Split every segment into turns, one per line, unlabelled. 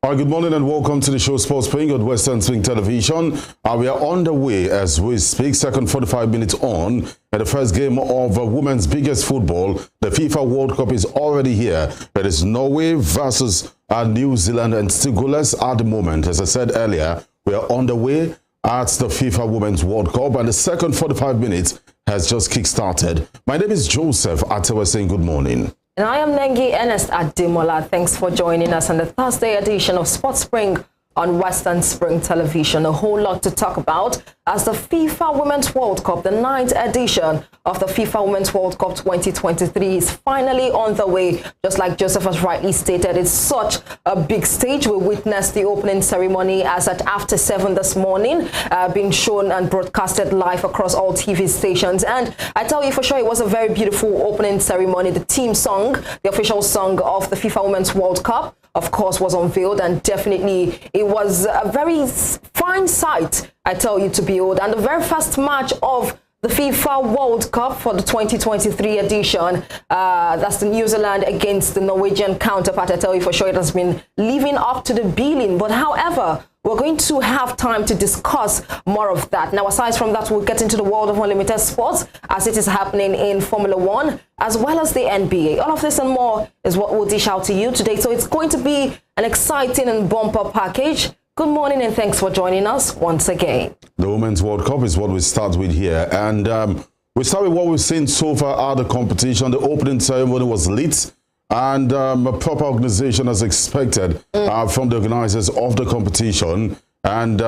Hi, good morning and welcome to the show Sports Spring on Western Swing Television. We are on the way as we speak, second 45 minutes on. And the first game of women's biggest football, the FIFA World Cup, is already here. It is Norway versus New Zealand and still goalless at the moment. As I said earlier, we are on the way at the FIFA Women's World Cup and the second 45 minutes has just kick-started. My name is Joseph ATEWEH saying good morning.
And I am NENGI Ernest Ademola. Thanks for joining us on the Thursday edition of Sports Spring on Western Spring Television. A whole lot to talk about as the FIFA Women's World Cup, the 9th edition of the FIFA Women's World Cup 2023 is finally on the way. Just like Joseph has rightly stated, it's such a big stage. We witnessed the opening ceremony as at after 7 this morning, being shown and broadcasted live across all TV stations. And I tell you for sure, it was a very beautiful opening ceremony. The team song, the official song of the FIFA Women's World Cup, of course, was unveiled, and definitely it was a very fine sight, I tell you, to behold. And the very first match of the FIFA World Cup for the 2023 edition, that's the New Zealand against the Norwegian counterpart. I tell you for sure, it has been living up to the billing. But however, we're going to have time to discuss more of that. Now, aside from that, we'll get into the world of unlimited sports as it is happening in Formula One, as well as the NBA. All of this and more is what we'll dish out to you today. So it's going to be an exciting and bumper package. Good morning and thanks for joining us once again. The
Women's World Cup is what we start with here. And we start with what we've seen so far at the competition. The opening ceremony was lit. And a proper organization as expected from the organizers of the competition. And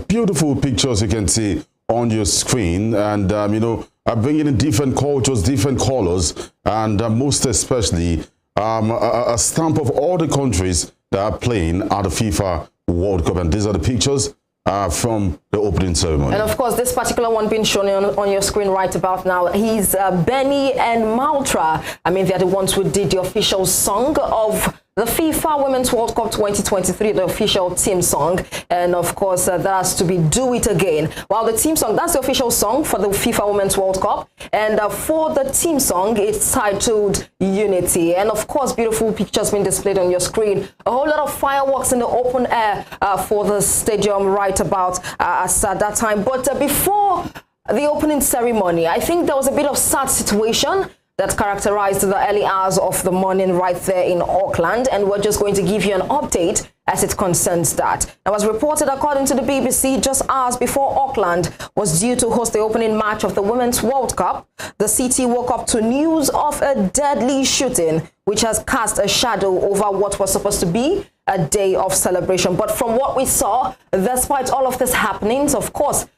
beautiful pictures you can see on your screen. And, you know, bringing in different cultures, different colors, and most especially a stamp of all the countries that are playing at the FIFA World Cup. And these are the pictures from the opening ceremony. And of course, this particular one being shown on your screen right about now, he's Benny and Maltra. I mean, they're the ones who did the official song of the FIFA Women's World Cup 2023, the official team song. And of course, that has to be Do It Again. While the team song, that's the official song for the FIFA Women's World Cup. And for the team song, it's titled Unity. And of course, beautiful pictures being displayed on your screen. A whole lot of fireworks in the open air for the stadium right about at that time. But before the opening ceremony, I think there was a bit of sad situation that characterized the early hours of the morning right there in Auckland, and we're just going to give you an update as it concerns that. Now, as reported according to the BBC, just hours before Auckland was due to host the opening match of the Women's World Cup, the city woke up to news of a deadly shooting, which has cast a shadow over what was supposed to be a day of celebration. But from what we saw, despite all of this happenings, of course,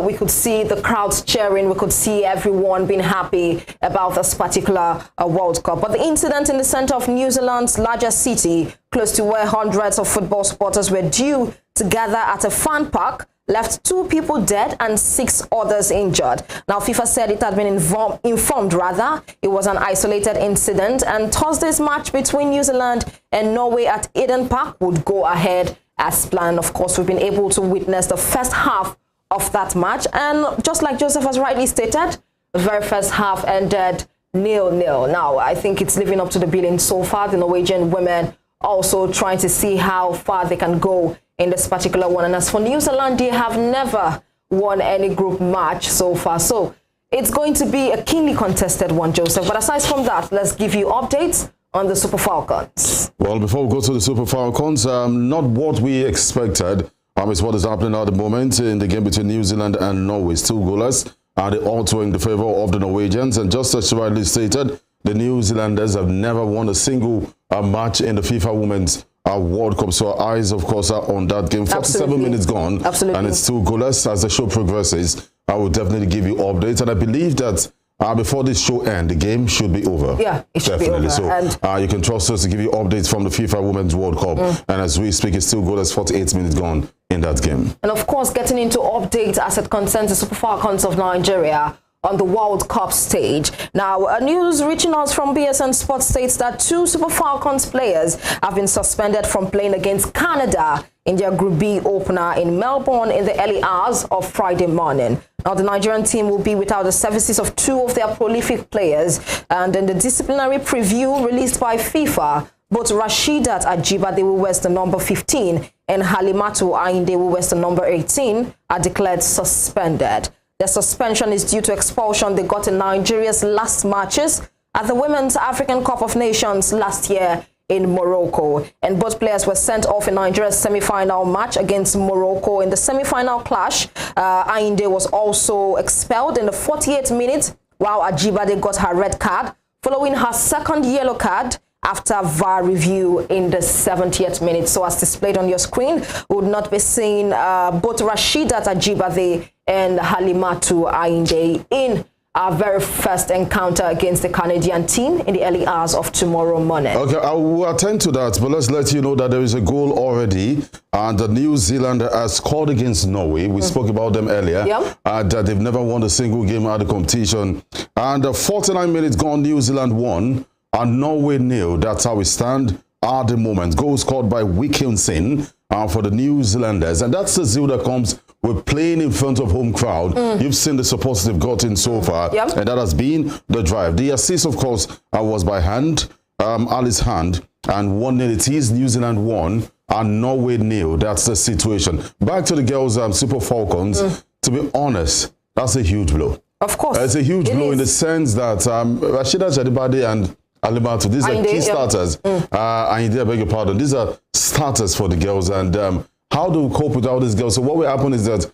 we could see the crowds cheering. We could see everyone being happy about this particular World Cup. But the incident in the center of New Zealand's largest city, close to where hundreds of football supporters were due to gather at a fan park, left 2 people dead and 6 others injured. Now, FIFA said it had been informed it was an isolated incident, and Thursday's match between New Zealand and Norway at Eden Park would go ahead as planned. Of course, we've been able to witness the first half of that match, and just like Joseph has rightly stated, the very first half ended 0-0. Now, I think it's living up to the billing so far. The Norwegian women also trying to see how far they can go in this particular one. And as for New Zealand, they have never won any group match so far. So it's going to be a keenly contested one, Joseph. But aside from that, let's give you updates on the Super Falcons. Well, before we go to the Super Falcons, not what we expected. Is what is happening at the moment in the game between New Zealand and Norway. Still goalless. They also in the favor of the Norwegians. And just as rightly stated, the New Zealanders have never won a single match in the FIFA Women's World Cup. So our eyes, of course, are on that game. 47 minutes gone. Absolutely. And it's still goalless. As the show progresses, I will definitely give you updates. And I believe that before this show ends, the game should be over. Yeah, it should be over. So you can trust us to give you updates from the FIFA Women's World Cup. And as we speak, it's still goalless. 48 minutes gone in that game. And of course, getting into updates as it concerns the Super Falcons of Nigeria on the World Cup stage. Now, news reaching us from BSN Sports states that 2 Super Falcons players have been suspended from playing against Canada in their Group B opener in Melbourne in the early hours of Friday morning. Now, the Nigerian team will be without the services of 2 of their prolific players, and in the disciplinary preview released by FIFA,
Both Rasheedat Ajibade, who wears the number 15, and Halimatu Ainde, who wears the number 18, are declared suspended. The suspension is due to expulsion they got in Nigeria's last matches at the Women's African Cup of Nations last year in Morocco. And both players were sent off in Nigeria's semi-final match against Morocco. In the semi-final clash, Ainde was also expelled in the 48th minute, while Ajibade got her red card, following her second yellow card after VAR review in the 70th minute. So as displayed on your screen, we would not be seeing both Rasheedat Ajibade and Halimatu Ainde in our very first encounter against the Canadian team in the early hours of tomorrow morning. Okay, I will attend to that, but let's let you know that there is a goal already, and New Zealand has scored against Norway. We spoke about them earlier, that they've never won a single game out of the competition. And 49 minutes gone, New Zealand won, and Norway nil. That's how we stand at the moment. Goal scored by Wilkinson for the New Zealanders, and that's the zeal that comes with playing in front of home crowd. You've seen the support they've gotten so far, and that has been the drive. The assist, of course, was by hand, Alice Hand, and 1-0 it is. New Zealand won, and Norway nil. That's the situation. Back to the girls, Super Falcons. To be honest, that's a huge blow. Of course. It's a huge blow in the sense that Rasheedat Ajibade and Halimatu, these are key starters. I beg your pardon. These are starters for the girls, and how do we cope with all these girls? So what will happen is that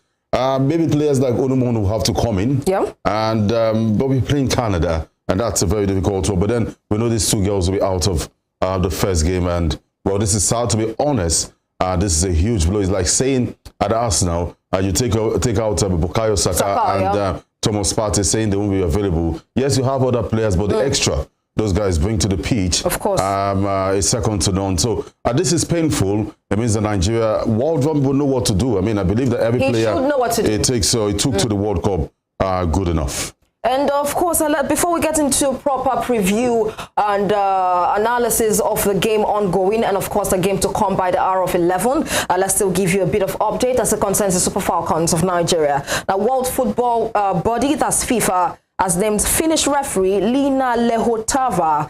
maybe players like Onumon will have to come in, and but we're playing Canada, and that's a very difficult one. But then we know these two girls will be out of the first game, and well, this is sad, to be honest. This is a huge blow. It's like saying at Arsenal, you take out Bukayo Saka and Thomas Partey, saying they won't be available. Yes, you have other players, but the extra those guys bring to the pitch, of course, is second to none. So this is painful. It means that Nigeria World Cup will know what to do. I mean, I believe that every player should know what to do. It took to the World Cup good enough. And of course, before we get into proper preview and analysis of the game ongoing, and of course the game to come by the hour of 11, let's still give you a bit of update as it concerns the Super Falcons of Nigeria. Now, World Football Body, that's FIFA, has named Finnish referee Lina Lehotava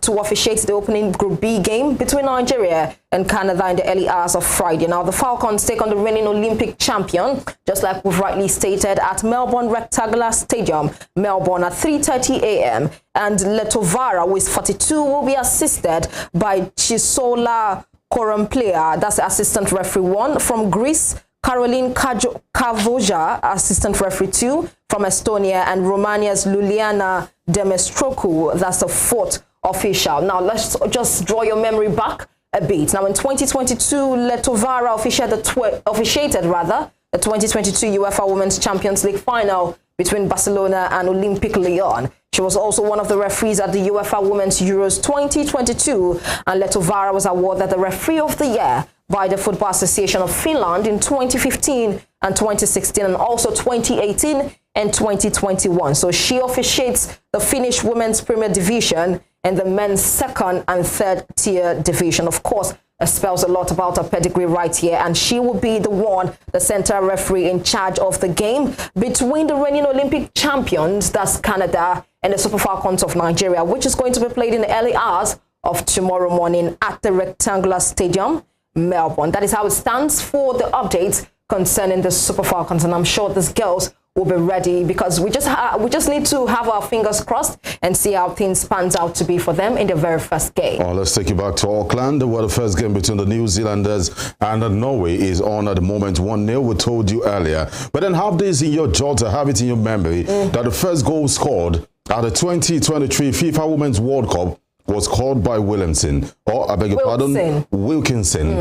to officiate the opening Group B game between Nigeria and Canada in the early hours of Friday. Now, the Falcons take on the reigning Olympic champion, just like we've rightly stated, at Melbourne Rectangular Stadium, Melbourne, at 3:30 a.m. And Letovara, who is 42, will be assisted by Chisola Koromplea, that's the assistant referee 1 from Greece, Caroline Kavoja, assistant referee 2 from Estonia, and Romania's Luliana Demestrocu, that's the 4th official. Now, let's just draw your memory back a bit. Now, in 2022, Letovara officiated the 2022 UEFA Women's Champions League final between Barcelona and Olympique Lyon. She was also one of the referees at the UEFA Women's Euros 2022, and Letovara was awarded the Referee of the Year by the Football Association of Finland in 2015 and 2016, and also 2018 and 2021. So she officiates the Finnish Women's Premier Division and the men's 2nd and 3rd tier division. Of course, it spells a lot about her pedigree right here, and she will be the center referee in charge of the game between the reigning Olympic champions, that's Canada, and the Super Falcons of Nigeria, which is going to be played in the early hours of tomorrow morning at the Rectangular Stadium, Melbourne. That is how it stands for the updates concerning the Super Falcons, and I'm sure these girls will be ready, because we just need to have our fingers crossed and see how things pans out to be for them in the very first game. Oh, let's take you back to Auckland, where the first game between the New Zealanders and Norway is on at the moment. 1-0, we told you earlier. But then have this in your jota, have it in your memory, that the first goal scored at the 2023 FIFA Women's World Cup was called by Williamson, or I beg your pardon, Wilkinson.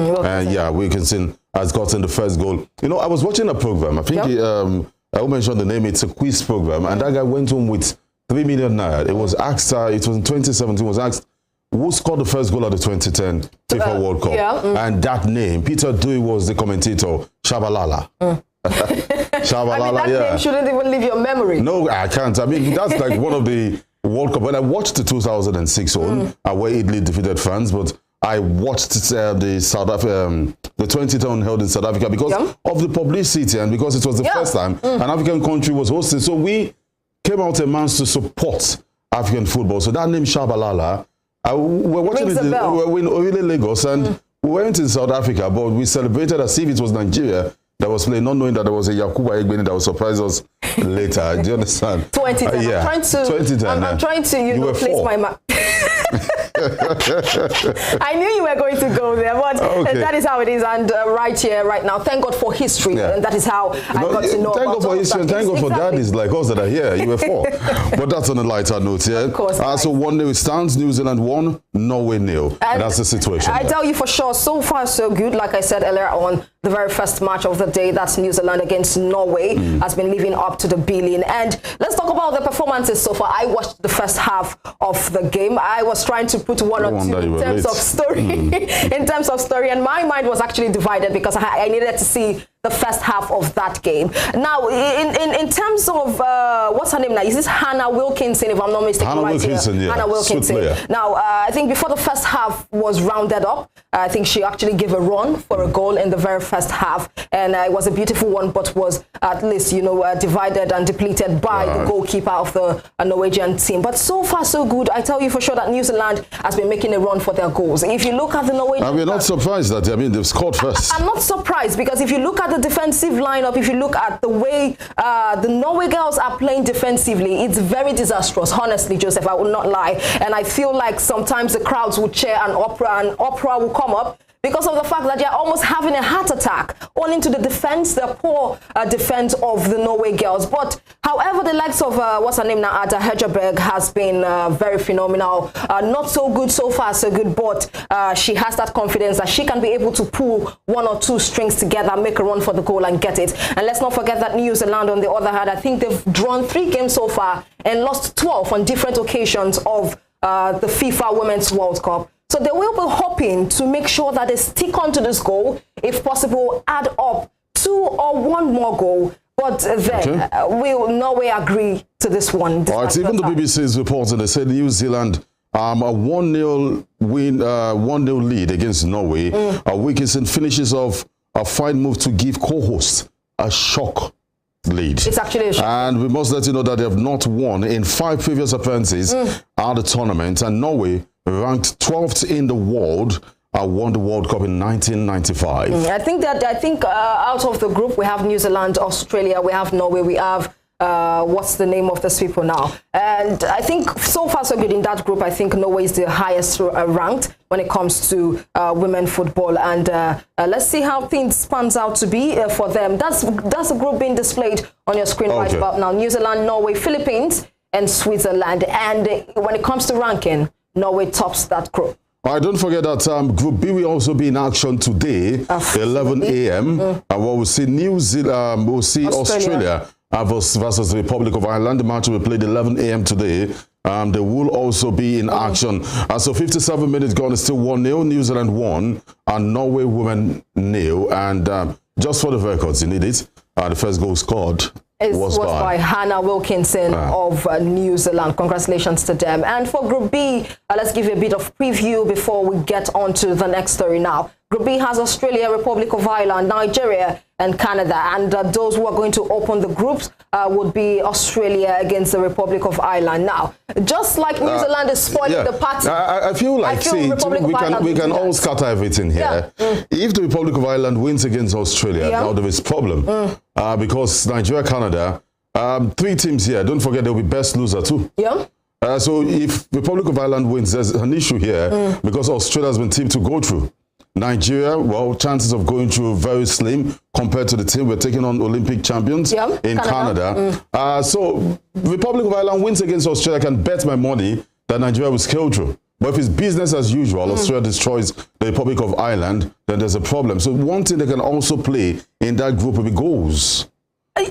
Yeah, Wilkinson has gotten the first goal. You know, I was watching a program. I think I will mention the name. It's a quiz program, and that guy went home with 3 million naira. It was asked. It was in 2017. Was asked who scored the first goal at the 2010 FIFA World Cup, and that name, Peter Dewey, was the commentator. Shabalala. Shabalala. I mean, that name shouldn't even leave your memory. No, I can't. I mean, that's like one of the World Cup. When I watched the 2006 one, where Italy defeated France, but I watched the 2010 held in South Africa because of the publicity and because it was the first time an African country was hosted. So we came out a month to support African football. So that name Shabalala
we're watching it we're in Lagos, and we went in South Africa, but we celebrated as if it was Nigeria that was playing, not knowing that there was a Yakuba Egbeni that will surprise us later. Do you understand?
2010.
Yeah.
I'm trying to place my map. I knew you were going to go there, but that is how it is. And right here, right now, thank God for history. And that is how I got to know.
Thank God for history, and thank God for daddies like us that are here. You were 4. But that's on a lighter note, yeah?
Of course.
So 1-0 it stands, New Zealand 1, Norway 0. And that's the situation.
I tell you for sure, so far so good. Like I said earlier on, the very first match of the day, that's New Zealand against Norway, has been living up to the billing. And let's talk about the performances so far. I watched the first half of the game. I was trying to put one or two in terms of story, in terms of story, and my mind was actually divided because I needed to see the first half of that game. Now, in terms of what's her name now? Is this Hannah Wilkinson? If I'm not mistaken,
Hannah Wilkinson, yeah.
Hannah Wilkinson. Now, I think before the first half was rounded up, I think she actually gave a run for a goal in the very first half, and it was a beautiful one, but was at least divided and depleted by the goalkeeper of the Norwegian team. But so far so good. I tell you for sure that New Zealand has been making a run for their goals. If you look at the Norwegian,
and we're not surprised that they've scored first. I'm
not surprised because if you look at the defensive lineup, if you look at the way the Norway girls are playing defensively, it's very disastrous. Honestly, Joseph, I will not lie. And I feel like sometimes the crowds will cheer an opera will come up because of the fact that they're almost having a heart attack owing to the defense, the poor defense of the Norway girls. But however, the likes of what's her name now, Ada Hegerberg, has been very phenomenal. Not so good so far, so good, but she has that confidence that she can be able to pull 1 or 2 strings together, make a run for the goal and get it. And let's not forget that New Zealand, on the other hand, I think they've drawn 3 games so far and lost 12 on different occasions of the FIFA Women's World Cup. So they will be hoping to make sure that they stick on to this goal, if possible, add up 2 or 1 more goal. But then will Norway agree to this one?
All right, even the BBC's reporting, they said New Zealand a 1-0 win, 1-0 lead against Norway. Wilkinson finishes off a fine move to give co-hosts a shock lead. It's actually a shock. And we must let you know that they have not won in 5 previous appearances at the tournament, and Norway, ranked 12th in the world, won the World Cup in 1995.
I think out of the group, we have New Zealand, Australia, we have Norway, we have what's the name of these people now? And I think so far so good in that group. I think Norway is the highest ranked when it comes to women football, and let's see how things pans out to be for them. That's the group being displayed on your screen right about now. New Zealand, Norway, Philippines, and Switzerland. And when it comes to ranking, Norway tops that group.
All right, don't forget that Group B will also be in action today, 11 a.m. And what we'll see New Zealand, we'll see Australia versus the Republic of Ireland. The match will be played 11 a.m. today. They will also be in action. So 57 minutes gone, it's still 1-0. New Zealand 1 and Norway women 0. And just for the records, you need it. The first goal scored was by
Hannah Wilkinson of New Zealand. Congratulations to them. And for Group B, let's give you a bit of preview before we get on to the next story now. Group B has Australia, Republic of Ireland, Nigeria, and Canada. And those who are going to open the groups would be Australia against the Republic of Ireland. Now, just like New Zealand is spoiling the party,
I feel like we can all scatter everything here. If the Republic of Ireland wins against Australia, now there is a problem. Because Nigeria, Canada, 3 teams here. Don't forget there will be best loser too. So if Republic of Ireland wins, there's an issue here because Australia has been tipped to go through. Nigeria, well, chances of going through very slim compared to the team we're taking on Olympic champions in Canada. So Republic of Ireland wins against Australia. I can bet my money that Nigeria will scale through. But if it's business as usual, Australia destroys the Republic of Ireland, then there's a problem. So one thing they can also play in that group will be goals.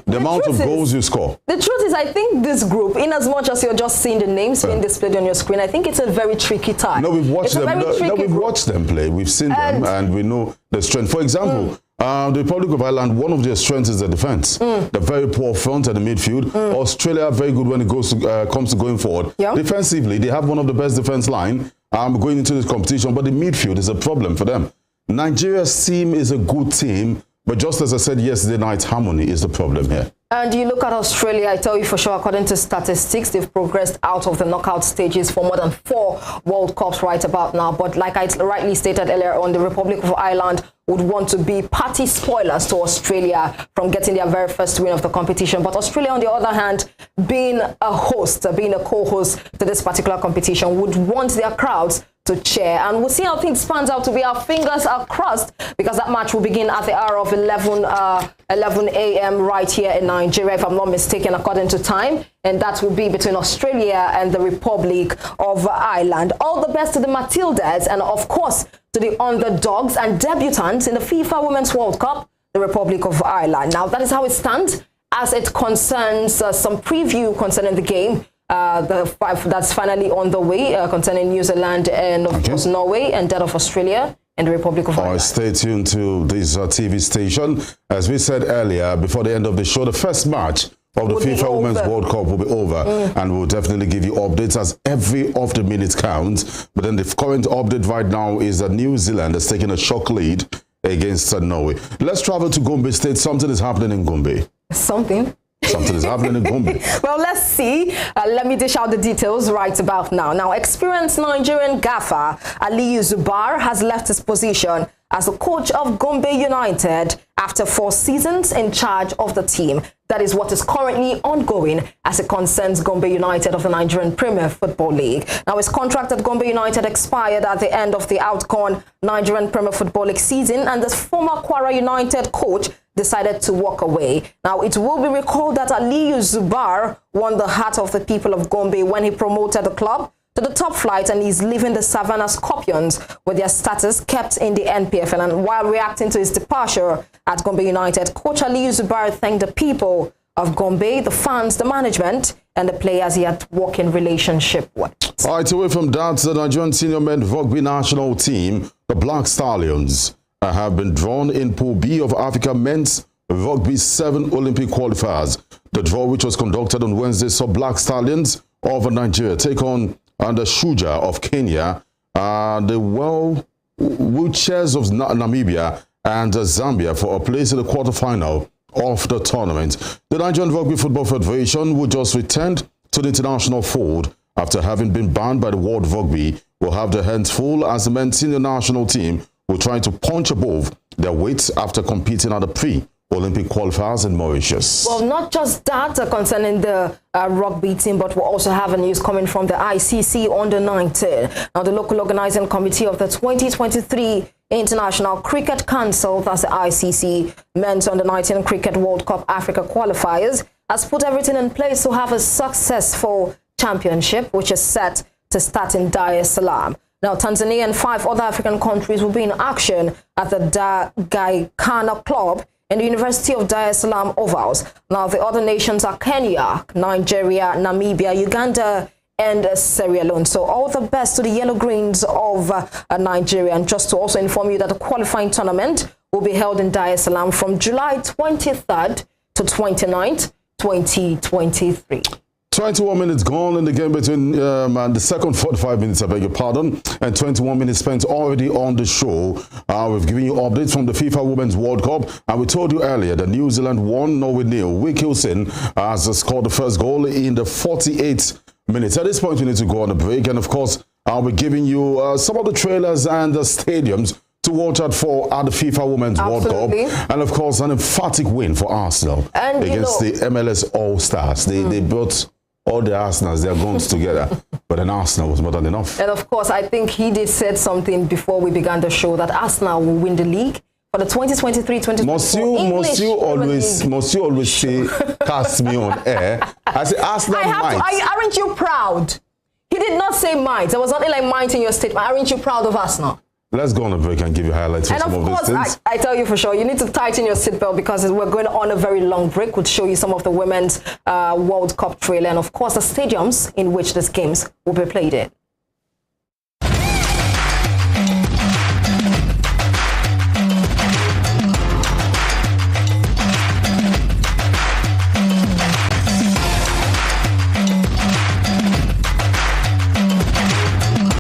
The amount of goals you score.
The truth is, I think this group, in as much as you're just seeing the names being displayed on your screen, I think it's a very tricky tie.
No, we've watched them. No, we've watched them play. We've seen them, and we know the strength. For example, the Republic of Ireland, one of their strengths is the defense. They're very poor front and the midfield. Australia are very good when it comes to going forward. Defensively, they have one of the best defense line going into this competition, but the midfield is a problem for them. Nigeria's team is a good team. But just as I said yesterday night, harmony is the problem here.
And you look at Australia, I tell you for sure, according to statistics, they've progressed out of the knockout stages for more than 4 World Cups right about now. But like I rightly stated earlier on, the Republic of Ireland would want to be party spoilers to Australia from getting their very first win of the competition. But Australia, on the other hand, being a host, being a co-host to this particular competition, would want their crowds to cheer, and we'll see how things pans out to be. Our fingers are crossed, because that match will begin at the hour of 11 a.m. right here in Nigeria, if I'm not mistaken, according to time, and that will be between Australia and the Republic of Ireland. All the best to the Matildas, and of course to the underdogs and debutants in the FIFA Women's World Cup, the Republic of Ireland. Now, that is how it stands as it concerns some preview concerning the game. That's finally on the way concerning New Zealand and of course Norway, and that of Australia and the Republic of Ireland.
Stay tuned to this TV station. As we said earlier, before the end of the show, the first match of the FIFA Women's World Cup will be over, and we'll definitely give you updates as every of the minutes counts. But then the current update right now is that New Zealand is taking a shock lead against Norway. Let's travel to Gombe State. Something is happening in Gombe.
Something
is happening in Gombe.
Well, let's see. Let me dish out the details right about now. Now, experienced Nigerian gaffer Aliyu Zubar has left his position as the coach of Gombe United after 4 seasons in charge of the team. That is what is currently ongoing as it concerns Gombe United of the Nigerian Premier Football League. Now, his contract at Gombe United expired at the end of the outgone Nigerian Premier Football League season, and the former Kwara United coach decided to walk away. Now, it will be recalled that Aliyu Zubar won the heart of the people of Gombe when he promoted the club to the top flight, and he's leaving the Savannah Scorpions with their status kept in the NPFL. And while reacting to his departure at Gombe United, Coach Aliyu Zubar thanked the people of Gombe, the fans, the management, and the players he had working relationship with.
All right, away from that, the Nigerian senior men rugby national team, the Black Stallions, have been drawn in Pool B of Africa Men's Rugby 7 Olympic qualifiers. The draw, which was conducted on Wednesday, saw Black Stallions of Nigeria take on the Shuja of Kenya, the Wheelchairs of Namibia and Zambia for a place in the quarterfinal of the tournament. The Nigerian Rugby Football Federation, who just returned to the international fold after having been banned by the World Rugby, will have their hands full as the men's senior national team will try to punch above their weights after competing at the pre-Olympic qualifiers in Mauritius.
Well, not just that concerning the rugby team, but we'll also have a news coming from the ICC Under 19. Now, the local organizing committee of the 2023 International Cricket Council, that's the ICC Men's Under 19 Cricket World Cup Africa qualifiers, has put everything in place to have a successful championship, which is set to start in Dar es Salaam. Now, Tanzania and 5 other African countries will be in action at the Gaikana Club in the University of Dar es Salaam Ovals. Now, the other nations are Kenya, Nigeria, Namibia, Uganda, and Sierra Leone. So all the best to the Yellow Greens of Nigeria. And just to also inform you that the qualifying tournament will be held in Dar es Salaam from July 23rd to 29th, 2023.
21 minutes gone in the game between the second 45 minutes, I beg your pardon, and 21 minutes spent already on the show. We've given you updates from the FIFA Women's World Cup, and we told you earlier that New Zealand won, Norway nil. Wick Hilson has scored the first goal in the 48th minute. At this point, we need to go on a break, and of course, I'll be giving you some of the trailers and the stadiums to watch out for at the FIFA Women's World Cup. And of course, an emphatic win for Arsenal against the MLS All-Stars. They brought all the Arsenals, their guns together, but then Arsenal was more than enough.
And of course, I think he did said something before we began the show that Arsenal will win the league for the 2023-2024.
Must you always say, cast me on air? I say Arsenal might.
Aren't you proud? He did not say might. There was nothing like might in your statement. Aren't you proud of Arsenal?
Let's go on a break and give you highlights of some of these things.
I tell you for sure, you need to tighten your seatbelt because we're going on a very long break. We'll show you some of the Women's World Cup trailer and, of course, the stadiums in which these games will be played in.